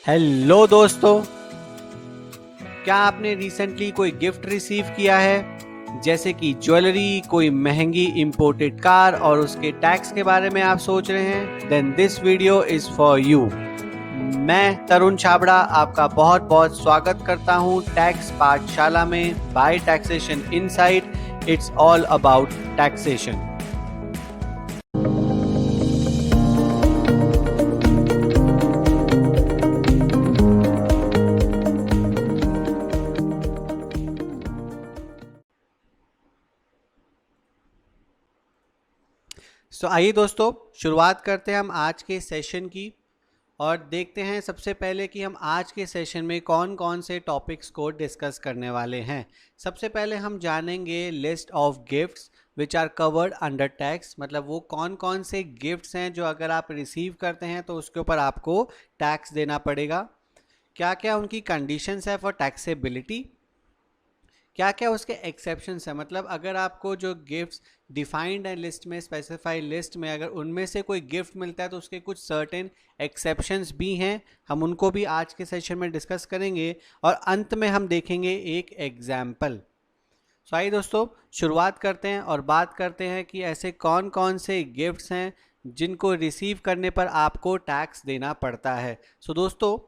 Hello दोस्तों, क्या आपने रिसेंटली कोई गिफ्ट रिसीव किया है? जैसे कि ज्वेलरी, कोई महंगी इंपोर्टेड कार और उसके टैक्स के बारे में आप सोच रहे हैं? Then this video is for you. मैं तरुण छाबड़ा आपका बहुत बहुत स्वागत करता हूं टैक्स पाठशाला में by taxation insight. It's all about taxation. आइए दोस्तों, शुरुआत करते हैं हम आज के सेशन की और देखते हैं सबसे पहले कि हम आज के सेशन में कौन कौन से टॉपिक्स को डिस्कस करने वाले हैं। सबसे पहले हम जानेंगे list of gifts which are covered under tax, मतलब वो कौन कौन से गिफ्ट्स हैं जो अगर आप रिसीव करते हैं तो उसके ऊपर आपको टैक्स देना पड़ेगा। क्या क्या उनकी कंडीशंस है फॉर टैक्सेबिलिटी, क्या क्या उसके एक्सेप्शंस हैं, मतलब अगर आपको जो गिफ्ट्स डिफाइंड है लिस्ट में, स्पेसिफाइड लिस्ट में, अगर उनमें से कोई गिफ्ट मिलता है तो उसके कुछ सर्टेन एक्सेप्शंस भी हैं। हम उनको भी आज के सेशन में डिस्कस करेंगे और अंत में हम देखेंगे एक एग्जाम्पल। आइए दोस्तों, शुरुआत करते हैं और बात करते हैं कि ऐसे कौन कौन से गिफ्ट्स हैं जिनको रिसीव करने पर आपको टैक्स देना पड़ता है। दोस्तों,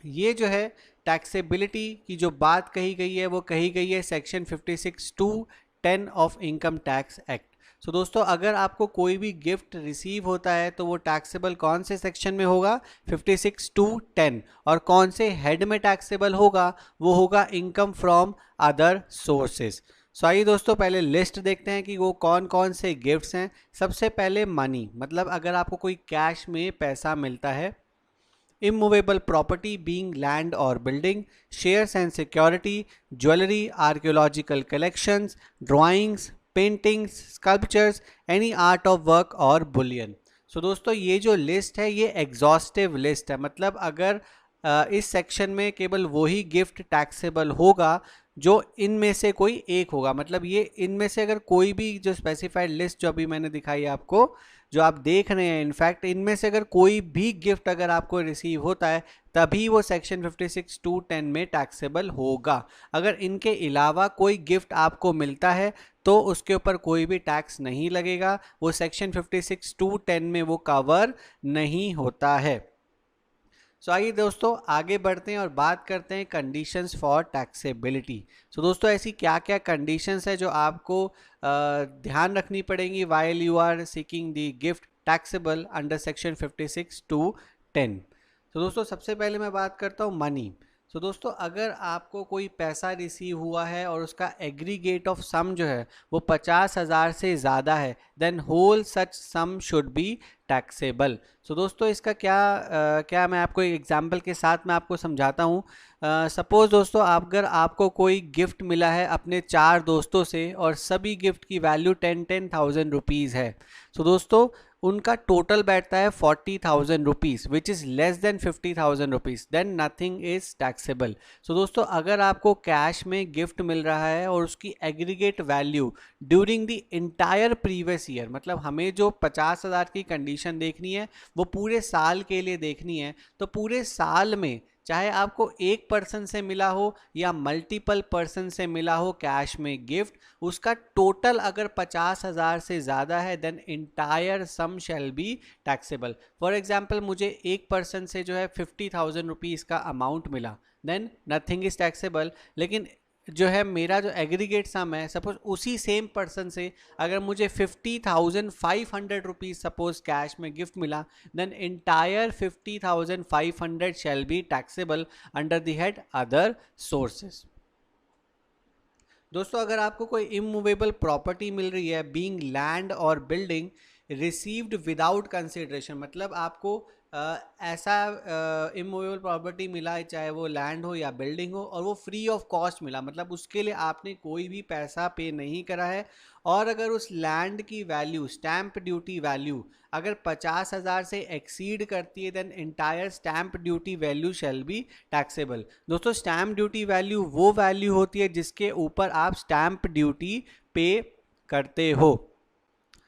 ये जो है टैक्सेबिलिटी की जो बात कही गई है वो कही गई है section 56(2)(10) of income tax act. दोस्तों, अगर आपको कोई भी गिफ्ट रिसीव होता है तो वो टैक्सेबल कौन से सेक्शन में होगा? 56(2)(10। और कौन से हेड में टैक्सेबल होगा? वो होगा इनकम फ्रॉम अदर सोर्सेज। आइए दोस्तों, पहले लिस्ट देखते हैं कि वो कौन कौन से गिफ्ट्स हैं। सबसे पहले मनी, मतलब अगर आपको कोई कैश में पैसा मिलता है। immovable property being land or building, shares and security, jewelry, archaeological collections, drawings, paintings, sculptures, any art of work और bullion। दोस्तों, ये जो लिस्ट है ये एग्जॉस्टिव लिस्ट है, मतलब अगर इस सेक्शन में केवल वही गिफ्ट टैक्सेबल होगा जो इनमें से कोई एक होगा। मतलब ये इनमें से अगर कोई भी जो स्पेसिफाइड लिस्ट जो अभी मैंने दिखाई है आपको, जो आप देख रहे हैं, इनफैक्ट इनमें से अगर कोई भी गिफ्ट अगर आपको रिसीव होता है तभी वो सेक्शन 56(2)(10 में टैक्सेबल होगा। अगर इनके अलावा कोई गिफ्ट आपको मिलता है तो उसके ऊपर कोई भी टैक्स नहीं लगेगा, वो सेक्शन 56(2)(10 में वो कवर नहीं होता है। आइए दोस्तों, आगे बढ़ते हैं और बात करते हैं कंडीशंस फॉर टैक्सेबिलिटी। दोस्तों, ऐसी क्या क्या कंडीशंस है जो आपको ध्यान रखनी पड़ेंगी while you are seeking the gift taxable under section 56(2)(10। दोस्तों, सबसे पहले मैं बात करता हूँ मनी। दोस्तों, अगर आपको कोई पैसा रिसीव हुआ है और उसका एग्रीगेट ऑफ सम जो है वो 50,000 से ज़्यादा है, then whole such sum should be taxable. दोस्तों, इसका क्या मैं आपको एक एग्जांपल के साथ मैं आपको समझाता हूँ। सपोज़ दोस्तों, अगर आपको कोई गिफ्ट मिला है अपने 4 दोस्तों से और सभी गिफ्ट की वैल्यू 10,000 रुपीज़ है। दोस्तों, उनका टोटल बैठता है 40,000 rupees which is less than 50,000 rupees, then nothing is taxable. दोस्तों, अगर आपको कैश में गिफ्ट मिल रहा है और उसकी aggregate value during the entire previous year, मतलब हमें जो 50,000 की कंडीशन देखनी है वो पूरे साल के लिए देखनी है, तो पूरे साल में चाहे आपको एक पर्सन से मिला हो या मल्टीपल पर्सन से मिला हो कैश में गिफ्ट, उसका टोटल अगर 50,000 से ज़्यादा है then entire sum shall be taxable. For example, मुझे एक पर्सन से जो है 50,000 रुपीज़ का अमाउंट मिला, देन नथिंग इज टैक्सेबल। लेकिन जो है मेरा जो एग्रीगेट सम है, सपोज उसी सेम पर्सन से अगर मुझे 50,500 रुपीज़ सपोज कैश में गिफ्ट मिला, then entire 50,500 shall be taxable under the head other sources. दोस्तों, अगर आपको कोई इमूवेबल प्रॉपर्टी मिल रही है बीइंग लैंड और बिल्डिंग रिसीव्ड विदाउट कंसिडरेशन, मतलब आपको ऐसा इमूवेबल प्रॉपर्टी मिला है, चाहे वो लैंड हो या बिल्डिंग हो, और वो फ्री ऑफ कॉस्ट मिला, मतलब उसके लिए आपने कोई भी पैसा पे नहीं करा है। और अगर उस लैंड की वैल्यू, स्टैंप ड्यूटी वैल्यू अगर 50,000 से एक्सीड करती है, then entire stamp duty value shall be taxable. दोस्तों, स्टैंप ड्यूटी वैल्यू वो वैल्यू होती है जिसके ऊपर आप स्टैंप ड्यूटी पे करते हो।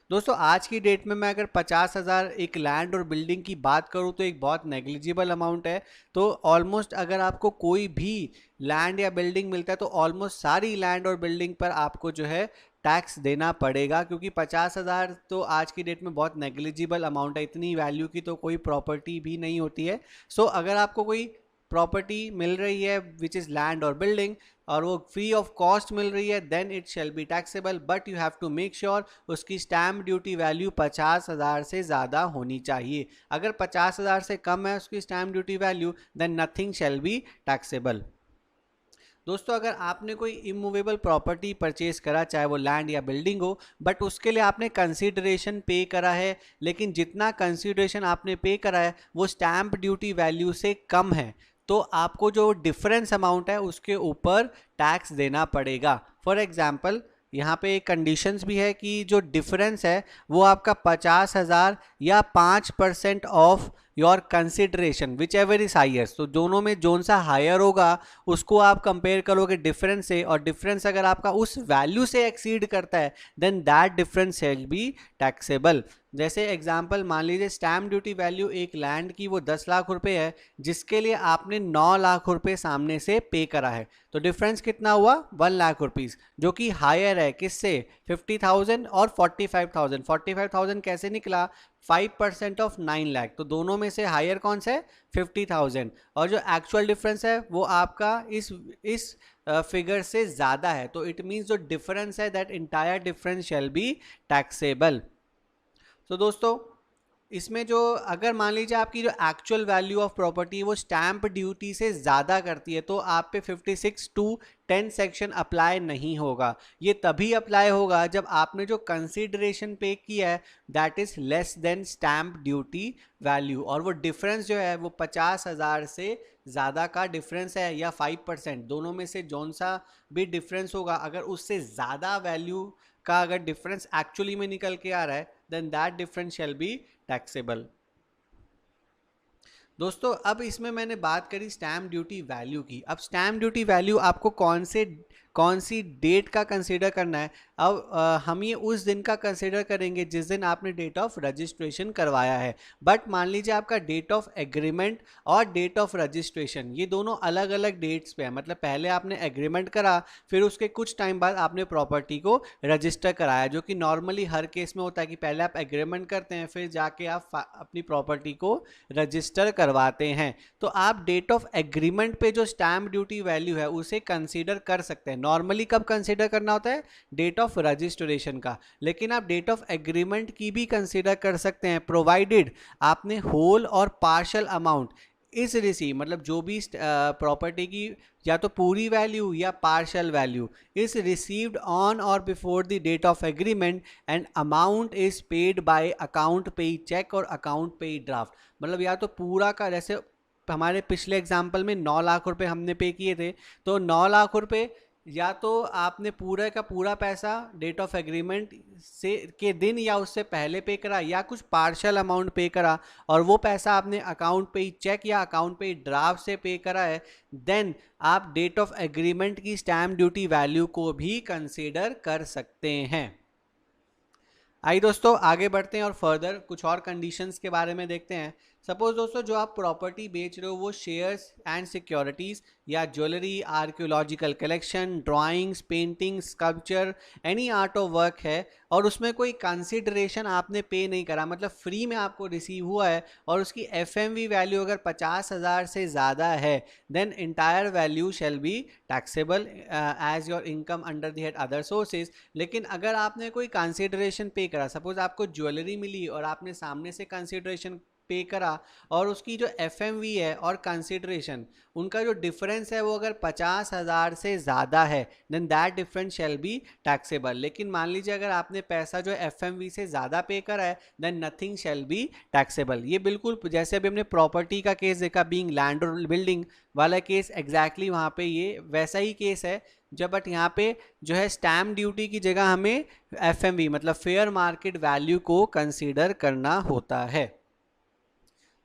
दोस्तों आज की डेट में मैं अगर 50,000 एक लैंड और बिल्डिंग की बात करूं तो एक बहुत नेग्लिजिबल अमाउंट है। तो ऑलमोस्ट अगर आपको कोई भी लैंड या बिल्डिंग मिलता है तो ऑलमोस्ट सारी लैंड और बिल्डिंग पर आपको जो है टैक्स देना पड़ेगा, क्योंकि 50,000 तो आज की डेट में बहुत नेग्लिजिबल अमाउंट है। इतनी वैल्यू की तो कोई प्रॉपर्टी भी नहीं होती है। सो अगर आपको कोई प्रॉपर्टी मिल रही है विच इज़ लैंड और बिल्डिंग और वो फ्री ऑफ कॉस्ट मिल रही है, then it shall be taxable, but you have to make sure उसकी स्टैम्प ड्यूटी वैल्यू 50,000 से ज़्यादा होनी चाहिए। अगर 50,000 से कम है उसकी stamp duty value, then nothing shall be taxable. दोस्तों अगर आपने कोई इमूवेबल प्रॉपर्टी परचेज करा, चाहे वो लैंड या बिल्डिंग हो, बट उसके लिए आपने कंसीडरेशन पे करा है, लेकिन जितना कंसीडरेशन आपने पे करा है वो स्टैम्प ड्यूटी वैल्यू से कम है, तो आपको जो डिफरेंस अमाउंट है उसके ऊपर टैक्स देना पड़ेगा। फॉर एग्जाम्पल यहाँ पे एक कंडीशंस भी है कि जो डिफरेंस है वो आपका 50,000 या 5% of your consideration whichever is higher. तो दोनों में जोन सा हायर होगा उसको आप कंपेयर करोगे डिफरेंस से, और डिफरेंस अगर आपका उस वैल्यू से एक्सीड करता है then that difference will be taxable. जैसे एग्जांपल मान लीजिए स्टैम्प ड्यूटी वैल्यू एक लैंड की वो 10 लाख रुपए है, जिसके लिए आपने 9 लाख रुपए सामने से पे करा है, तो डिफरेंस कितना हुआ 1 लाख रुपीस, जो कि हायर है किससे 50,000 और 45,000। 45,000 कैसे निकला 5% ऑफ 9 लाख, तो दोनों में से हायर कौन सा है 50,000, और जो एक्चुअल डिफरेंस है वो आपका इस फिगर से ज़्यादा है। तो इट मीन्स जो डिफरेंस है that entire difference shall be taxable. तो दोस्तों इसमें जो अगर मान लीजिए आपकी जो एक्चुअल वैल्यू ऑफ प्रॉपर्टी वो स्टैंप ड्यूटी से ज़्यादा करती है, तो आप पे 56(2)(10) सेक्शन अप्लाई नहीं होगा। ये तभी अप्लाई होगा जब आपने जो कंसीडरेशन पे किया है that is less then stamp duty value, और वो डिफरेंस जो है वो 50,000 से ज़्यादा का डिफरेंस है या 5%, दोनों में से जौन सा भी डिफरेंस होगा अगर उससे ज़्यादा वैल्यू का अगर डिफरेंस एक्चुअली में निकल के आ रहा है then that difference shall be taxable. दोस्तों अब इसमें मैंने बात करी स्टैम्प ड्यूटी वैल्यू की। अब स्टैम्प ड्यूटी वैल्यू आपको कौन सी डेट का कंसीडर करना है। अब हम ये उस दिन का कंसीडर करेंगे जिस दिन आपने डेट ऑफ रजिस्ट्रेशन करवाया है। बट मान लीजिए आपका डेट ऑफ एग्रीमेंट और डेट ऑफ रजिस्ट्रेशन ये दोनों अलग अलग डेट्स पे है, मतलब पहले आपने एग्रीमेंट करा फिर उसके कुछ टाइम बाद आपने प्रॉपर्टी को रजिस्टर कराया, जो कि नॉर्मली हर केस में होता है कि पहले आप एग्रीमेंट करते हैं फिर जाके आप अपनी प्रॉपर्टी को रजिस्टर करवाते हैं। तो आप डेट ऑफ एग्रीमेंट पे जो स्टैम्प ड्यूटी वैल्यू है उसे कंसीडर कर सकते हैं। नॉर्मली कब कंसीडर करना होता है डेट ऑफ रजिस्ट्रेशन का, लेकिन आप डेट ऑफ एग्रीमेंट की भी कंसीडर कर सकते हैं प्रोवाइडेड आपने होल और पार्शियल अमाउंट इस रिसीव, मतलब जो भी प्रॉपर्टी की या तो पूरी वैल्यू या partial value is received on और before the date of agreement and amount is paid by account pay cheque और अकाउंट पे ड्राफ्ट। मतलब या तो पूरा का, जैसे हमारे पिछले एग्जाम्पल में 9 लाख रुपए हमने पे किए थे, तो 9 लाख रुपए या तो आपने पूरे का पूरा पैसा डेट ऑफ एग्रीमेंट से के दिन या उससे पहले पे करा या कुछ पार्शियल अमाउंट पे करा और वो पैसा आपने अकाउंट पे चेक या अकाउंट पे ड्राफ्ट से पे करा है, देन आप डेट ऑफ एग्रीमेंट की स्टैम्प ड्यूटी वैल्यू को भी कंसीडर कर सकते हैं। आइए दोस्तों आगे बढ़ते हैं और फर्दर कुछ और कंडीशंस के बारे में देखते हैं। सपोज दोस्तों जो आप प्रॉपर्टी बेच रहे हो वो शेयर्स एंड सिक्योरिटीज़ या jewellery, archaeological collection, drawings, painting, sculpture, any art of work है और उसमें कोई कंसिडरेशन आपने पे नहीं करा, मतलब फ्री में आपको रिसीव हुआ है और उसकी FMV वैल्यू अगर 50,000 से ज़्यादा है then entire value shall be taxable as your income under the head other sources. लेकिन अगर आपने कोई कंसिडरेशन पे करा, सपोज आपको ज्वेलरी मिली और आपने सामने से कंसिडरेशन पे करा और उसकी जो FMV है और कंसिडरेशन उनका जो डिफरेंस है वो अगर 50,000 से ज़्यादा है then that difference shall be taxable. लेकिन मान लीजिए अगर आपने पैसा जो FMV से ज़्यादा पे करा है then nothing shall be taxable. ये बिल्कुल जैसे अभी हमने प्रॉपर्टी का केस देखा बीइंग लैंड और बिल्डिंग वाला केस, एग्जैक्टली वहाँ पे ये वैसा ही केस है जब, बट यहाँ पे जो है स्टैम्प ड्यूटी की जगह हमें FMV मतलब फेयर मार्केट वैल्यू को कंसीडर करना होता है।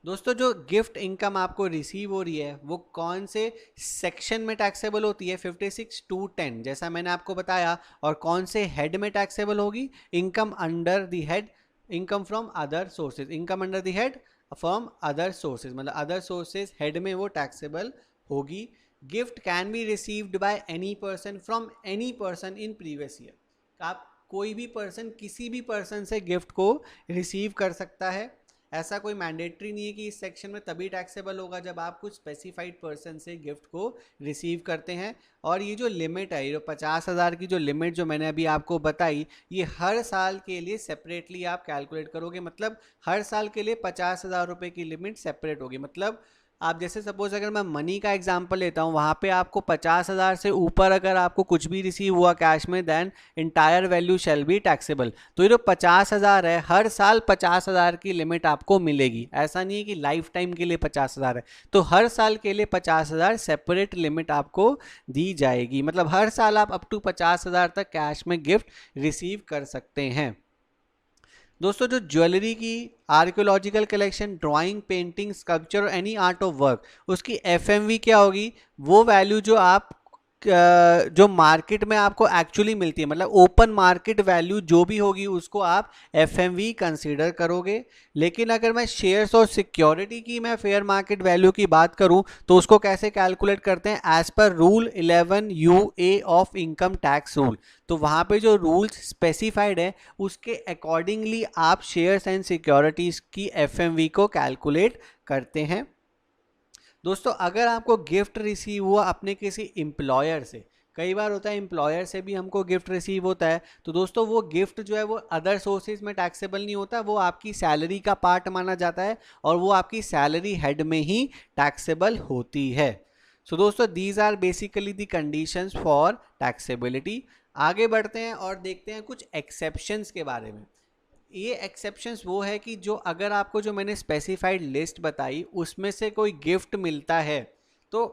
दोस्तों जो गिफ्ट इनकम आपको रिसीव हो रही है वो कौन से सेक्शन में टैक्सेबल होती है, 56(2)(10) जैसा मैंने आपको बताया, और कौन से हेड में टैक्सेबल होगी, income under the head income from other sources, income under the head from other sources, मतलब अदर सोर्सेज हेड में वो टैक्सेबल होगी। Gift can be received by any person from any person in previous year. आप कोई भी person किसी भी person से गिफ्ट को रिसीव कर सकता है, ऐसा कोई मैंडेटरी नहीं है कि इस सेक्शन में तभी टैक्सेबल होगा जब आप कुछ स्पेसिफाइड पर्सन से गिफ्ट को रिसीव करते हैं। और ये जो लिमिट है, ये 50,000 की जो लिमिट जो मैंने अभी आपको बताई, ये हर साल के लिए सेपरेटली आप कैलकुलेट करोगे, मतलब हर साल के लिए 50,000 रुपये की लिमिट सेपरेट होगी। मतलब आप जैसे सपोज अगर मैं मनी का एग्जांपल लेता हूँ, वहाँ पे आपको 50,000 से ऊपर अगर आपको कुछ भी रिसीव हुआ कैश में, then entire value shall be taxable. तो ये जो 50,000 है, हर साल 50,000 की लिमिट आपको मिलेगी। ऐसा नहीं है कि लाइफ टाइम के लिए 50,000 है, तो हर साल के लिए 50,000 सेपरेट लिमिट आपको दी जाएगी। मतलब हर साल आप अप टू 50,000 तक कैश में गिफ्ट रिसीव कर सकते हैं। दोस्तों जो ज्वेलरी की archaeological collection, drawing, painting, sculpture और एनी आर्ट ऑफ वर्क, उसकी एफएमवी क्या होगी, वो वैल्यू जो आप जो मार्केट में आपको एक्चुअली मिलती है, मतलब ओपन मार्केट वैल्यू जो भी होगी उसको आप एफएमवी कंसीडर करोगे। लेकिन अगर मैं शेयर्स और सिक्योरिटी की मैं फेयर मार्केट वैल्यू की बात करूं तो उसको कैसे कैलकुलेट करते हैं, as per rule 11 UA of income tax rule. तो वहां पे जो रूल्स स्पेसिफाइड है उसके अकॉर्डिंगली आप शेयर्स एंड सिक्योरिटीज की एफएमवी को कैलकुलेट करते हैं। दोस्तों अगर आपको गिफ्ट रिसीव हुआ अपने किसी एम्प्लॉयर से, कई बार होता है एम्प्लॉयर से भी हमको गिफ्ट रिसीव होता है, तो दोस्तों वो गिफ्ट जो है वो अदर सोर्सेज में टैक्सेबल नहीं होता, वो आपकी सैलरी का पार्ट माना जाता है और वो आपकी सैलरी हेड में ही टैक्सेबल होती है। सो दोस्तों these are basically the conditions for taxability. आगे बढ़ते हैं और देखते हैं कुछ एक्सेप्शंस के बारे में। ये एक्सेप्शंस वो है कि जो अगर आपको जो मैंने स्पेसिफाइड लिस्ट बताई उसमें से कोई गिफ्ट मिलता है तो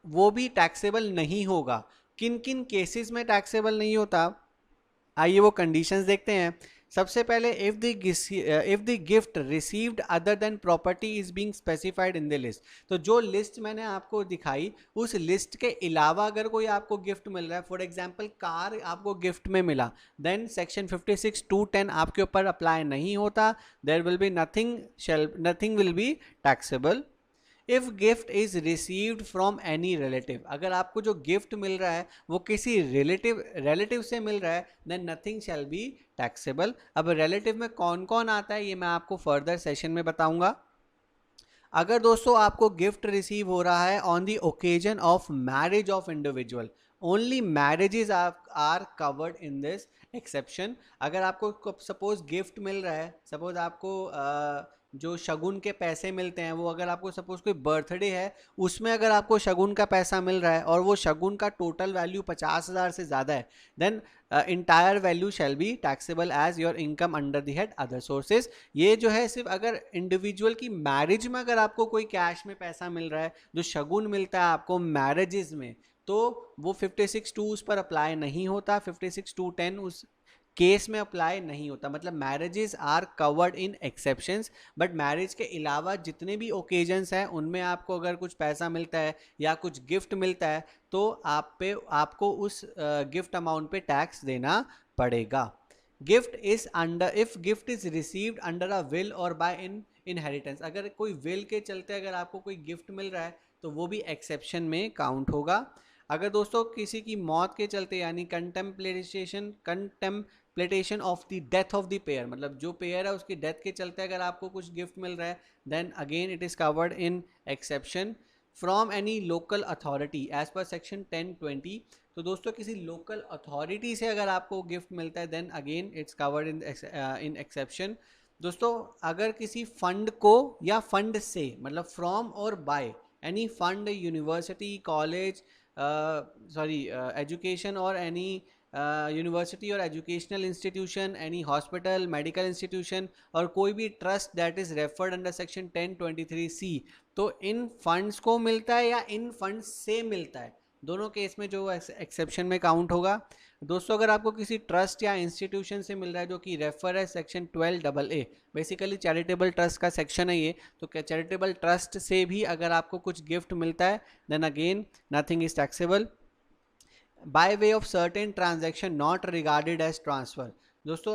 वो भी टैक्सेबल नहीं होगा। किन किन केसेस में टैक्सेबल नहीं होता, आइए वो कंडीशंस देखते हैं। सबसे पहले if the gift received other than property is being specified in the list. तो जो लिस्ट मैंने आपको दिखाई उस लिस्ट के अलावा अगर कोई आपको गिफ्ट मिल रहा है, फॉर एग्जांपल कार आपको गिफ्ट में मिला, देन सेक्शन 56(2)(10) आपके ऊपर अप्लाई नहीं होता, there will be nothing will be taxable. If gift is received from any relative, अगर आपको जो गिफ्ट मिल रहा है वो किसी रिलेटिव से मिल रहा है, then nothing shall be taxable. अब रिलेटिव में कौन कौन आता है ये मैं आपको फर्दर सेशन में बताऊंगा। अगर दोस्तों आपको गिफ्ट रिसीव हो रहा है on the occasion of marriage of individual, only marriages are covered in this exception. अगर आपको सपोज गिफ्ट मिल रहा है, सपोज आपको जो शगुन के पैसे मिलते हैं वो, अगर आपको सपोज कोई बर्थडे है उसमें अगर आपको शगुन का पैसा मिल रहा है और वो शगुन का टोटल वैल्यू 50,000 से ज़्यादा है, then entire value shall be taxable as your income under the head other sources. ये जो है सिर्फ अगर इंडिविजुअल की मैरिज में अगर आपको कोई कैश में पैसा मिल रहा है, जो शगुन मिलता है आपको मैरिजेज में, तो वो 56(2) उस पर अप्लाई नहीं होता, 56(2)(10) उस केस में अप्लाई नहीं होता। मतलब marriages are covered in exceptions, but marriage के अलावा जितने भी ओकेजन्स हैं उनमें आपको अगर कुछ पैसा मिलता है या कुछ गिफ्ट मिलता है तो आपको उस गिफ्ट अमाउंट पे टैक्स देना पड़ेगा। Gift is under if gift is received under a will और बाय इनहेरिटेंस, अगर कोई विल के चलते अगर आपको कोई गिफ्ट मिल रहा है तो वो भी एक्सेप्शन में काउंट होगा। अगर दोस्तों किसी की मौत के चलते यानी contemplation of the death of the payer, मतलब जो पेयर है उसकी डेथ के चलते अगर आपको कुछ गिफ्ट मिल रहा है, then again it is covered in exception. From any local authority as per section 1020, तो दोस्तों किसी लोकल अथॉरिटी से अगर आपको गिफ्ट मिलता है then again it's covered in exception. दोस्तों अगर किसी फंड को या फंड से, मतलब फ्रॉम और by any fund, university, college, education और एनी यूनिवर्सिटी और educational institution, any hospital, medical institution और कोई भी trust that is referred under section 1023C, तो इन फंड्स को मिलता है या इन फंड्स से मिलता है, दोनों केस में जो एक्सेप्शन में काउंट होगा। दोस्तों अगर आपको किसी ट्रस्ट या इंस्टीट्यूशन से मिल रहा है जो कि रेफर है section 12AA, basically charitable trust का सेक्शन है ये, तो चैरिटेबल ट्रस्ट से भी अगर आपको कुछ गिफ्ट मिलता है then again nothing is taxable. By way of certain transaction not regarded as transfer. दोस्तों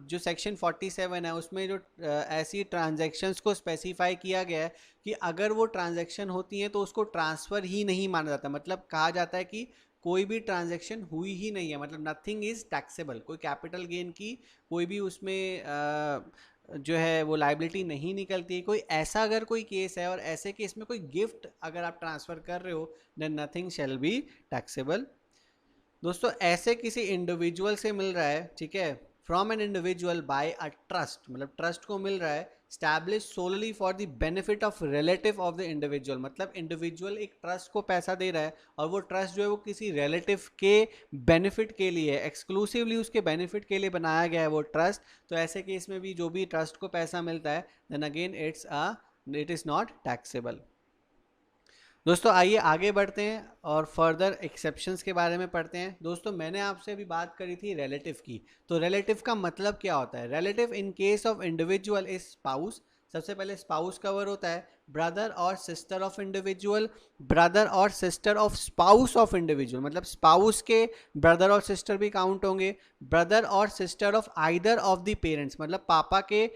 जो सेक्शन 47 है उसमें जो ऐसी ट्रांजैक्शंस को स्पेसिफाई किया गया है कि अगर वो ट्रांजैक्शन होती हैं तो उसको ट्रांसफ़र ही नहीं माना जाता, मतलब कहा जाता है कि कोई भी ट्रांजैक्शन हुई ही नहीं है, मतलब नथिंग इज़ टैक्सेबल। कोई कैपिटल गेन की कोई भी उसमें जो है वो लाइबिलिटी नहीं निकलती है। कोई ऐसा अगर कोई केस है और ऐसे केस में कोई गिफ्ट अगर आप ट्रांसफ़र कर रहे हो then nothing shall be taxable. दोस्तों ऐसे किसी इंडिविजुअल से मिल रहा है, ठीक है, from an individual bye a trust, मतलब ट्रस्ट को मिल रहा है establish solely for the benefit of relative of the individual, मतलब इंडिविजुअल एक ट्रस्ट को पैसा दे रहा है और वो ट्रस्ट जो है वो किसी रिलेटिव के बेनिफिट के लिए, एक्सक्लूसिवली उसके बेनिफिट के लिए बनाया गया है वो ट्रस्ट। तो ऐसे केस में भी जो भी ट्रस्ट को पैसा मिलता है then again it is not taxable. दोस्तों आइए आगे बढ़ते हैं और फर्दर एक्सेप्शंस के बारे में पढ़ते हैं। दोस्तों मैंने आपसे अभी बात करी थी रिलेटिव की, तो रिलेटिव का मतलब क्या होता है? Relative in case of individual is spouse. सबसे पहले स्पाउस कवर होता है, ब्रदर और सिस्टर ऑफ इंडिविजुअल, ब्रदर और sister of spouse of individual, मतलब स्पाउस के ब्रदर और सिस्टर भी काउंट होंगे, ब्रदर और sister of either of the parents, मतलब पापा के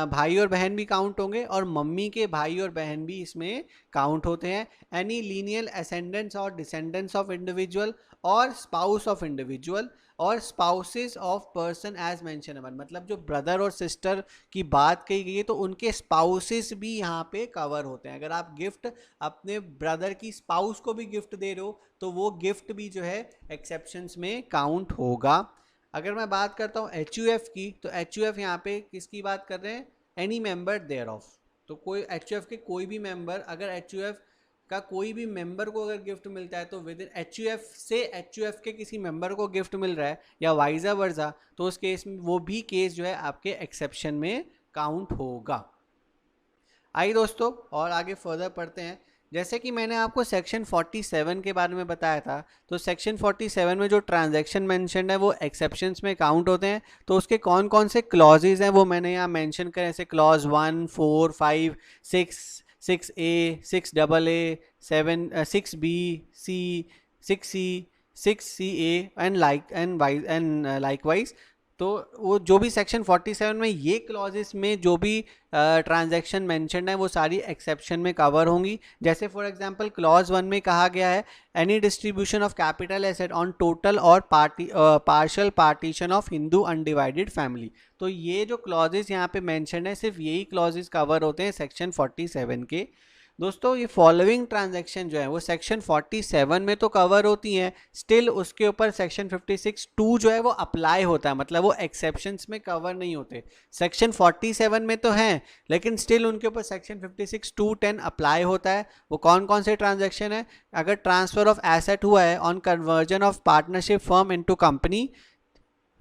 भाई और बहन भी काउंट होंगे और मम्मी के भाई और बहन भी इसमें काउंट होते हैं। एनी लीनियल असेंडेंट्स और डिसेंडेंट्स ऑफ इंडिविजुअल और स्पाउस ऑफ इंडिविजुअल और spouses of person as mention above, मतलब जो ब्रदर और सिस्टर की बात कही गई है तो उनके स्पाउसेस भी यहाँ पे कवर होते हैं। अगर आप गिफ्ट अपने ब्रदर की स्पाउस को भी गिफ्ट दे रहे हो तो वो गिफ्ट भी जो है एक्सेप्शंस में काउंट होगा। अगर मैं बात करता हूँ HUF की, तो HUF यहाँ पे किसकी बात कर रहे हैं? Any member thereof. तो कोई HUF के कोई भी मेंबर, अगर HUF का कोई भी मेंबर को अगर गिफ्ट मिलता है तो विद इन HUF से HUF के किसी मेंबर को गिफ्ट मिल रहा है या वाइजा वर्जा, तो उस केस में वो भी केस जो है आपके एक्सेप्शन में काउंट होगा। आइए दोस्तों और आगे फर्दर पढ़ते हैं। जैसे कि मैंने आपको सेक्शन 47 के बारे में बताया था, तो सेक्शन 47 में जो ट्रांजैक्शन मेंशन्ड है वो एक्सेप्शंस में काउंट होते हैं। तो उसके कौन कौन से क्लॉजेज हैं वो मैंने यहाँ मेंशन करे, जैसे clause 1, 4, 5, 6, 6A, 6AA, 7, 6B, C, 6C, 6CA and likewise. तो वो जो भी सेक्शन 47 में ये क्लॉजेस में जो भी ट्रांजैक्शन मेंशन्ड है वो सारी एक्सेप्शन में कवर होंगी। जैसे फॉर एग्जांपल क्लॉज 1 में कहा गया है any distribution of capital asset on total और partial partition of Hindu undivided family. तो ये जो क्लॉजेस यहाँ पे मेंशन्ड है सिर्फ यही क्लॉजेस कवर होते हैं सेक्शन 47 के। दोस्तों ये फॉलोइंग ट्रांजैक्शन जो है वो सेक्शन 47 में तो कवर होती हैं, स्टिल उसके ऊपर सेक्शन 56(2) जो है वो अप्लाई होता है, मतलब वो एक्सेप्शंस में कवर नहीं होते। सेक्शन 47 में तो हैं लेकिन स्टिल उनके ऊपर सेक्शन 56(2)(10) अप्लाई होता है। वो कौन कौन से ट्रांजैक्शन है? अगर ट्रांसफर ऑफ एसेट हुआ है on conversion of partnership firm into company,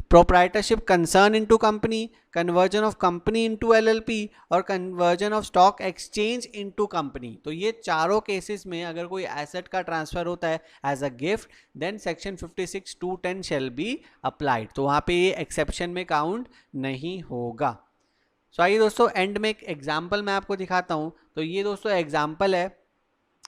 proprietorship concern into company, conversion of company into LLP और conversion of stock exchange into company। तो ये चारों केसेस में अगर कोई एसेट का ट्रांसफर होता है as a gift then section 56(2)(10) shall be applied। तो वहाँ पे ये एक्सेप्शन में काउंट नहीं होगा। सो आइए दोस्तों एंड में एक एग्जाम्पल मैं आपको दिखाता हूँ। तो ये दोस्तों एग्जाम्पल है,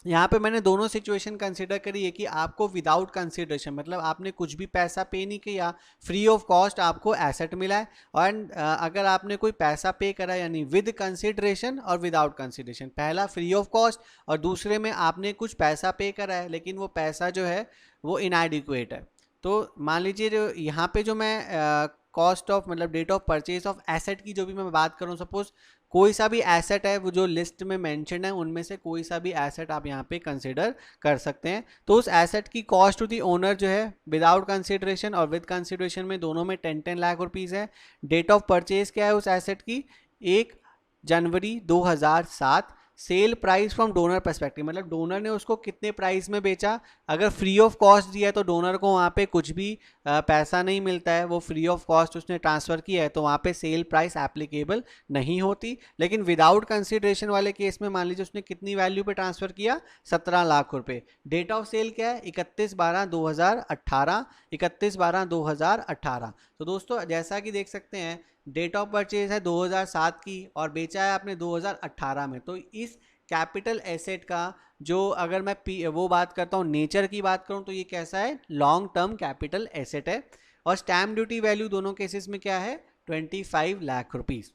यहाँ पे मैंने दोनों सिचुएशन कंसीडर करी है कि आपको विदाउट कंसीडरेशन, मतलब आपने कुछ भी पैसा पे नहीं किया, फ्री ऑफ कॉस्ट आपको एसेट मिला है। और अगर आपने कोई पैसा पे करा यानी विद कंसीडरेशन और विदाउट कंसीडरेशन, पहला फ्री ऑफ कॉस्ट और दूसरे में आपने कुछ पैसा पे करा है लेकिन वो पैसा जो है वो इनएडिक्वेट है। तो मान लीजिए जो यहाँ पे जो मैं कॉस्ट ऑफ मतलब date of purchase of asset की जो भी मैं बात करूँ, सपोज कोई सा भी एसेट है वो जो लिस्ट में मेंशन है उनमें से कोई सा भी एसेट आप यहाँ पे कंसिडर कर सकते हैं। तो उस एसेट की कॉस्ट टू दी ओनर जो है विदाउट कंसिडरेशन और विद कंसिडरेशन में दोनों में 10 लाख रुपीज़ है। डेट ऑफ परचेज क्या है उस एसेट की? 1 जनवरी 2007। Sale price from donor perspective, मतलब डोनर ने उसको कितने प्राइस में बेचा। अगर फ्री ऑफ कॉस्ट दिया है तो डोनर को वहाँ पे कुछ भी पैसा नहीं मिलता है, वो फ्री ऑफ कॉस्ट उसने ट्रांसफ़र किया है तो वहाँ पे सेल प्राइस एप्लीकेबल नहीं होती। लेकिन विदाउट कंसिडरेशन वाले केस में मान लीजिए उसने कितनी वैल्यू पे ट्रांसफ़र किया, 17 लाख रुपए। डेट ऑफ सेल क्या है, 31/12/2018, 31/12/2018। तो दोस्तों जैसा कि देख सकते हैं डेट ऑफ परचेज है 2007 की और बेचा है आपने 2018 में। तो इस कैपिटल एसेट का जो अगर मैं वो बात करता हूँ, नेचर की बात करूँ तो ये कैसा है, लॉन्ग टर्म कैपिटल एसेट है। और स्टैम्प ड्यूटी वैल्यू दोनों केसेस में क्या है, 25 लाख रुपीज़।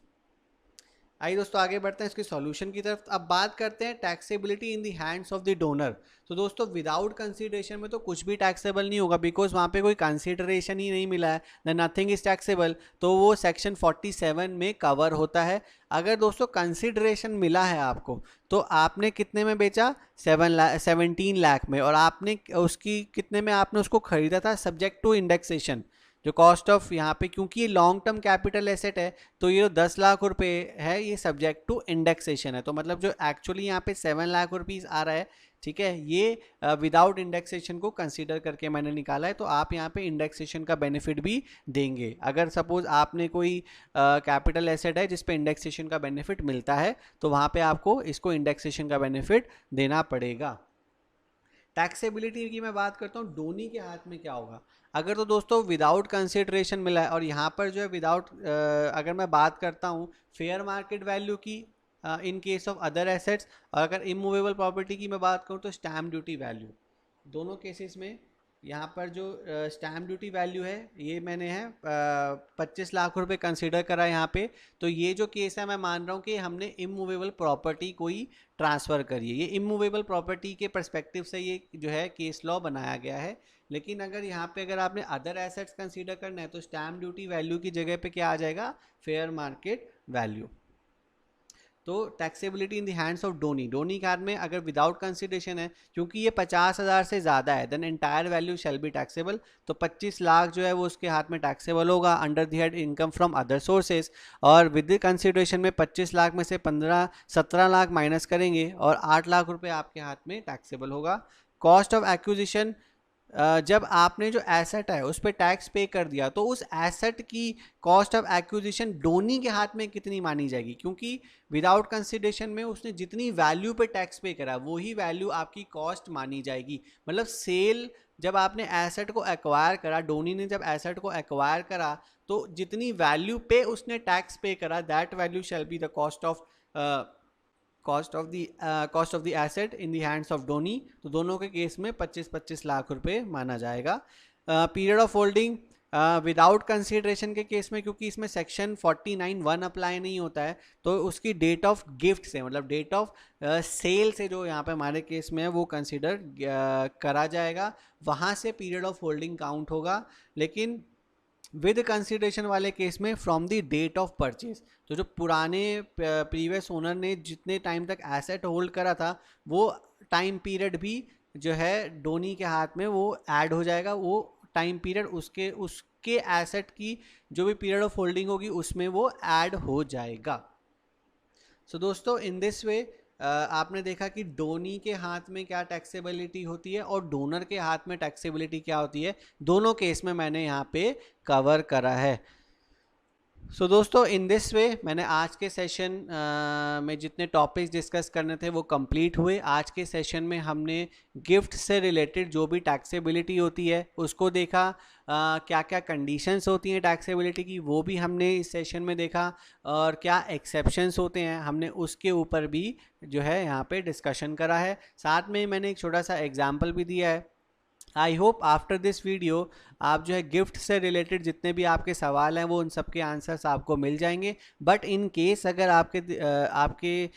आइए दोस्तों आगे बढ़ते हैं इसके सॉल्यूशन की तरफ। अब बात करते हैं taxability in the hands of the donor. तो दोस्तों विदाउट कंसीडरेशन में तो कुछ भी टैक्सेबल नहीं होगा, बिकॉज वहाँ पे कोई कंसीडरेशन ही नहीं मिला है, देन नथिंग इज टैक्सेबल, तो वो सेक्शन 47 में कवर होता है। अगर दोस्तों कंसीडरेशन मिला है आपको तो आपने कितने में बेचा, 17 लाख में, और आपने उसकी कितने में आपने उसको खरीदा था, सब्जेक्ट टू इंडेक्सेशन। जो कॉस्ट ऑफ यहाँ पे, क्योंकि ये लॉन्ग टर्म कैपिटल एसेट है तो ये 10 लाख रुपए है, ये सब्जेक्ट टू इंडेक्सेशन है। तो मतलब जो एक्चुअली यहाँ पे 7 लाख रुपीज़ आ रहा है, ठीक है, ये विदाउट इंडेक्सेशन को कंसीडर करके मैंने निकाला है। तो आप यहाँ पे इंडेक्सेशन का बेनिफिट भी देंगे। अगर सपोज आपने कोई कैपिटल एसेट है जिस पे इंडेक्सेशन का बेनिफिट मिलता है तो वहाँ पे आपको इसको इंडेक्सेशन का बेनिफिट देना पड़ेगा। टैक्सेबिलिटी की मैं बात करता हूँ, डोनी के हाथ में क्या होगा। अगर तो दोस्तों विदाउट कंसिडरेशन मिला है, और यहाँ पर जो है विदाउट, अगर मैं बात करता हूँ फेयर मार्केट वैल्यू की in case of other assets, और अगर इमूवेबल प्रॉपर्टी की मैं बात करूँ तो स्टैम्प ड्यूटी वैल्यू, दोनों केसेस में यहाँ पर जो स्टैम्प ड्यूटी वैल्यू है ये मैंने है 25 लाख रुपए कंसीडर करा यहाँ पे। तो ये जो केस है मैं मान रहा हूँ कि हमने इमूवेबल प्रॉपर्टी कोई ट्रांसफ़र करी है, ये इमूवेबल प्रॉपर्टी के पर्सपेक्टिव से ये जो है केस लॉ बनाया गया है। लेकिन अगर यहाँ पे अगर आपने अदर एसेट्स कंसीडर करना है तो स्टैम्प ड्यूटी वैल्यू की जगह पे क्या आ जाएगा, फेयर मार्केट वैल्यू। तो taxability in the hands of donee, donee के हाथ में अगर विदाउट कंसिडरेशन है, क्योंकि ये 50,000 से ज़्यादा है, then entire value shall be taxable. तो 25 लाख जो है वो उसके हाथ में टैक्सेबल होगा under the head income from other sources. और विद द कंसिडरेशन में 25 लाख में से 17 लाख माइनस करेंगे और 8 लाख रुपये आपके हाथ में टैक्सेबल होगा। कॉस्ट ऑफ एक्विजिशन, जब आपने जो एसेट है उस पर टैक्स पे कर दिया तो उस एसेट की कॉस्ट ऑफ एक्विजिशन डोनी के हाथ में कितनी मानी जाएगी, क्योंकि विदाउट कंसिडरेशन में उसने जितनी वैल्यू पे टैक्स पे करा वही वैल्यू आपकी कॉस्ट मानी जाएगी। मतलब सेल, जब आपने एसेट को एक्वायर करा, डोनी ने जब एसेट को एक्वायर करा तो जितनी वैल्यू पे उसने टैक्स पे करा that value shall be the cost of the asset in the hands of donee. तो दोनों के केस में 25-25 लाख रुपए माना जाएगा। Period of holding without consideration के केस में, क्योंकि इसमें सेक्शन 49(1) अप्लाई नहीं होता है, तो उसकी डेट ऑफ गिफ्ट से, मतलब डेट ऑफ सेल से जो यहाँ पे हमारे केस में है वो कंसीडर करा जाएगा, वहाँ से पीरियड ऑफ होल्डिंग काउंट होगा। लेकिन विद कंसिडरेशन वाले केस में from the date of purchase, तो जो पुराने प्रीवियस ओनर ने जितने टाइम तक एसेट होल्ड करा था वो टाइम पीरियड भी जो है डोनी के हाथ में वो ऐड हो जाएगा। वो टाइम पीरियड उसके एसेट की जो भी पीरियड ऑफ होल्डिंग होगी उसमें वो ऐड हो जाएगा। सो दोस्तों इन दिस वे आपने देखा कि डोनी के हाथ में क्या टैक्सेबिलिटी होती है और डोनर के हाथ में टैक्सेबिलिटी क्या होती है, दोनों केस में मैंने यहाँ पे कवर करा है। सो दोस्तों इन दिस वे मैंने आज के सेशन में जितने टॉपिक्स डिस्कस करने थे वो कंप्लीट हुए। आज के सेशन में हमने गिफ्ट से रिलेटेड जो भी टैक्सेबिलिटी होती है उसको देखा, क्या क्या कंडीशंस होती हैं टैक्सेबिलिटी की वो भी हमने इस सेशन में देखा, और क्या एक्सेप्शंस होते हैं हमने उसके ऊपर भी जो है यहाँ पे डिस्कशन करा है। साथ में मैंने एक छोटा सा एग्जाम्पल भी दिया है। I hope after this video आप जो है गिफ्ट से रिलेटेड जितने भी आपके सवाल हैं वो उन सब के आंसर्स आपको मिल जाएंगे। बट इन केस अगर आपके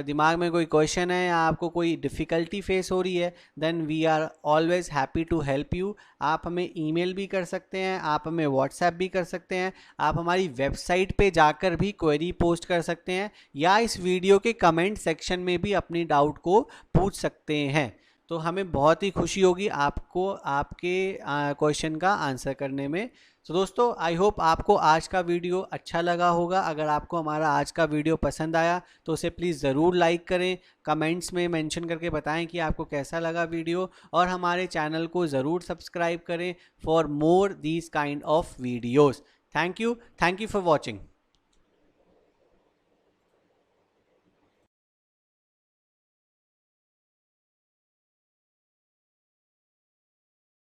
दिमाग में कोई क्वेश्चन है या आपको कोई डिफ़िकल्टी फेस हो रही है, then we are always happy to help you. आप हमें ईमेल भी कर सकते हैं, आप हमें व्हाट्सएप भी कर सकते हैं, आप हमारी वेबसाइट पे जाकर भी क्वेरी पोस्ट कर सकते हैं, या इस वीडियो के कमेंट सेक्शन में भी अपनी डाउट को पूछ सकते हैं। तो हमें बहुत ही खुशी होगी आपको आपके क्वेश्चन का आंसर करने में। तो दोस्तों आई होप आपको आज का वीडियो अच्छा लगा होगा। अगर आपको हमारा आज का वीडियो पसंद आया तो उसे प्लीज़ ज़रूर लाइक करें, कमेंट्स में मेंशन करके बताएं कि आपको कैसा लगा वीडियो, और हमारे चैनल को ज़रूर सब्सक्राइब करें for more these kind of videos. Thank you for watching.